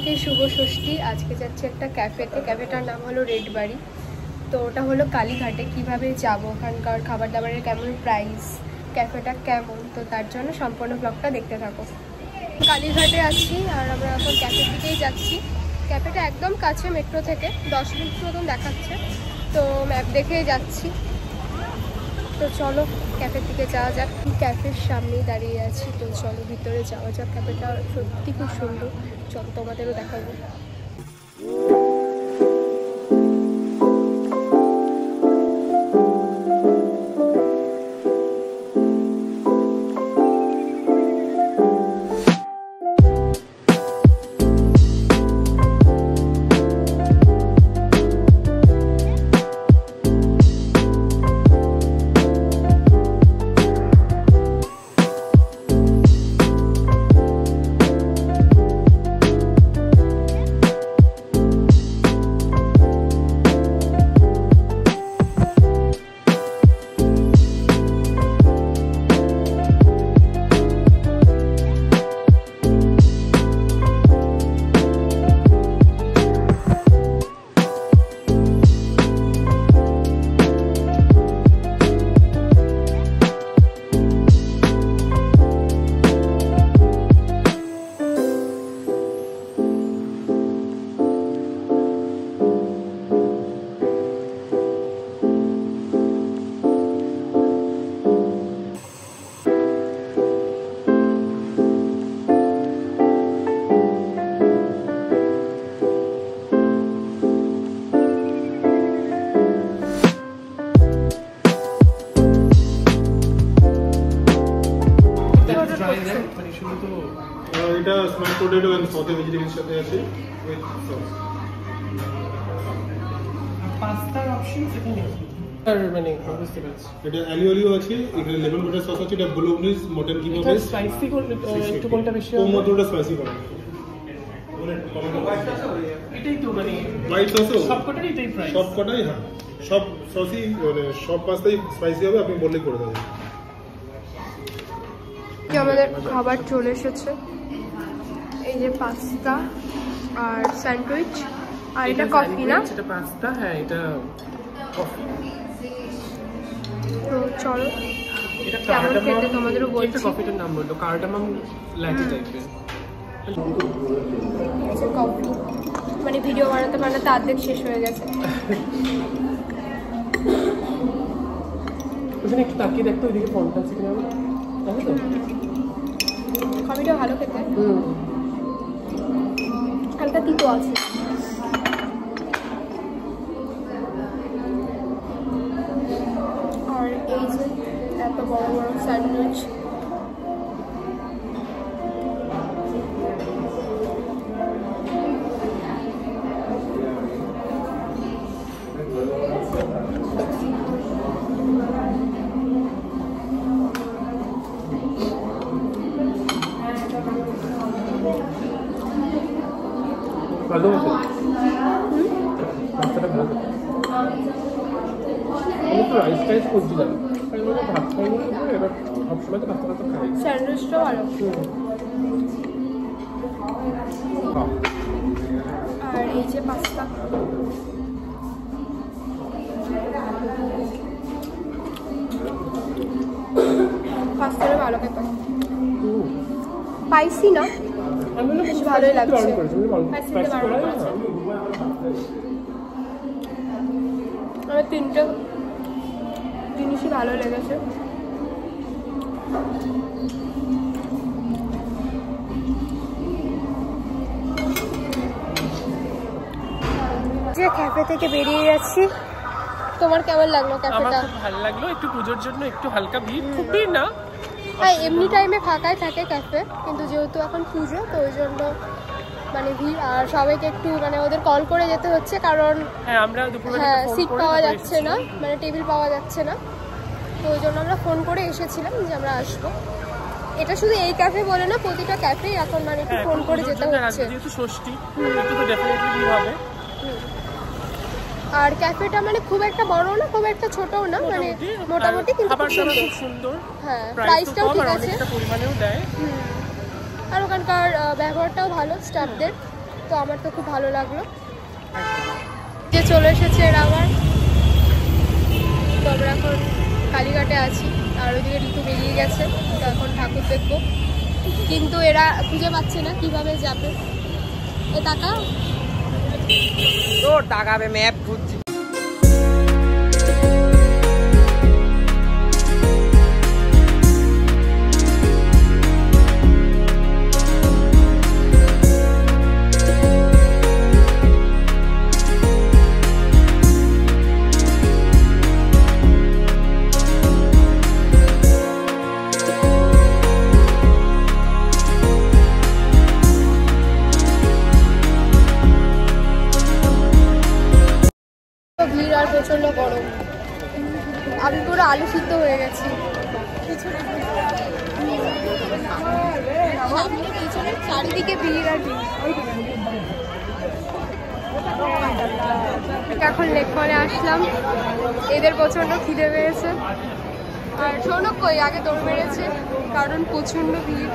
আজকে শুভ ষষ্ঠী। আজকে যাচ্ছি একটা ক্যাফেতে, ক্যাফেটার নাম হলো রেড বাড়ি। তো ওটা হলো কালীঘাটে। কিভাবে যাব, ওখানকার খাবার দাবারের কেমন প্রাইস, ক্যাফেটা কেমন, তো তার জন্য সম্পূর্ণ ব্লগটা দেখতে থাকো। কালীঘাটে আছি আর আমরা এখন ক্যাফের দিকেই যাচ্ছি। ক্যাফেটা একদম কাছে, মেট্রো থেকে 10 মিনিট মতন দেখাচ্ছে, তো ম্যাপ দেখেই যাচ্ছি। তো চলো ক্যাফের দিকে যাওয়া যাক। ক্যাফের সামনেই দাঁড়িয়ে আছি, তো চলো ভিতরে যাওয়া যাক। ক্যাফেটা সত্যি খুব সুন্দর, চলো তোমাদেরও দেখাবো। এটা স্ম্যাশ পটেটো এন্ড সতে ভেজিটেবলের সাথে আছে উইথ সস। পাস্তার অপশন সেখানে আর মানে বুঝতে পারছি। এটা অ্যালিওলিও আছে, এখানে লেমন বাটার সস আছে, এটা ব্লোগনিজ মটন কিমা বেস। স্পাইসি করলে একটু কোনটা বেশি হবে? টমেটোটা স্পাইসি করা। এটাই তো মানে হোয়াইট সসও সবকটাই এটাই প্রাইস। সবকটাই হ্যাঁ, সব সসই মানে সব পাস্তাই স্পাইসি হবে, আপনি বললেই করে দেবেন। আমাদের খাবার চলে এসেছে, এই যে পাস্তা আর স্যান্ডউইচ, আর এটা কফি না? এটা পাস্তা, হ্যাঁ এটা কফি। তো চলো এটা কেমন খেতে তোমাদেরও বলছি। কফিটার নাম বললো কার্ডামাম ল্যাটে টাইপের। কফি মানে ভিডিও বানাতে বানাতে অর্ধেক শেষ হয়ে গেছে। ওখানে একটু তাকিয়ে দেখতো ওইদিকে ফোনটা আছে কিনা। কফিটা ভালো খেতে, হালকা তিতো আছে। আর এই যে এত বড় বড় স্যান্ডউইচ, ভালো আছে পাস্তাটা ভালো। আমি তো রাইস টাইস করছিলাম, ভাত খাইনি, এবার সবসময় তো পাস্তাটা তো খাই। স্যান্ডউইচটাও ভালো। আর এই যে পাস্তা, পাস্তাটা ভালো খেতে, স্পাইসি না, বেশ ভালোই লাগছে। আমার তিনটে জিনিসই ভালো লেগেছে। যে ক্যাফে থেকে বেরিয়ে যাচ্ছি, তোমার কেমন লাগলো ক্যাফেটা? আমার খুব ভালো লাগলো, একটু পুজোর জন্য একটু হালকা ভিড়, খুব ভিড় না। হ্যাঁ এমনি টাইমে ফাঁকাই থাকে ক্যাফে, কিন্তু যেহেতু এখন পুজো তো ওই জন্য মানে ভিড়। আর সবাইকে একটু মানে ওদের কল করে যেতে হচ্ছে, কারণ হ্যাঁ আমরা দুপুরবেলা সিট পাওয়া যাচ্ছে না, মানে টেবিল পাওয়া যাচ্ছে না, তো ওই জন্য আমরা ফোন করে এসেছিলাম যে আমরা আসবো। এটা শুধু এই ক্যাফে বলে না, প্রতিটা ক্যাফেই এখন মানে একটু ফোন করে যেতে হচ্ছে। যেহেতু ষষ্ঠী একটু তো ডেফিনেটলি ভিড় হবে। আর ক্যাফেটা মানে খুব একটা বড় না, খুব একটা ছোটও না, মানে মোটামুটি, কিন্তু খুব সুন্দর। হ্যাঁ প্রাইসটাও ঠিক আছে, পরিমাণেও দেয়। আর ওখানকার ব্যবহারটাও ভালো স্টাফদের। তো আমার তো খুব ভালো লাগলো যে চলে এসেছে এরা আবার। তো আমরা এখন কালীঘাটে আছি, আর ওইদিকে ঋতু বেরিয়ে গেছে, তো এখন ঠাকুর দেখবো, কিন্তু এরা খুঁজে পাচ্ছে না কিভাবে যাবে। এ টাকা তোর তাকাবে ম্যাপ খুঁজছি। ভিড় আর প্রচন্ড গরম, আমি পুরো আলু সিদ্ধ হয়ে গেছি। চারিদিকে ভিড় আর ভিড়। এখন লেকমলে আসলাম, এদের প্রচন্ড খিদে পেয়েছে, আর শোনো কই আগে দৌড় মেরেছে কারণ প্রচন্ড ভিড়।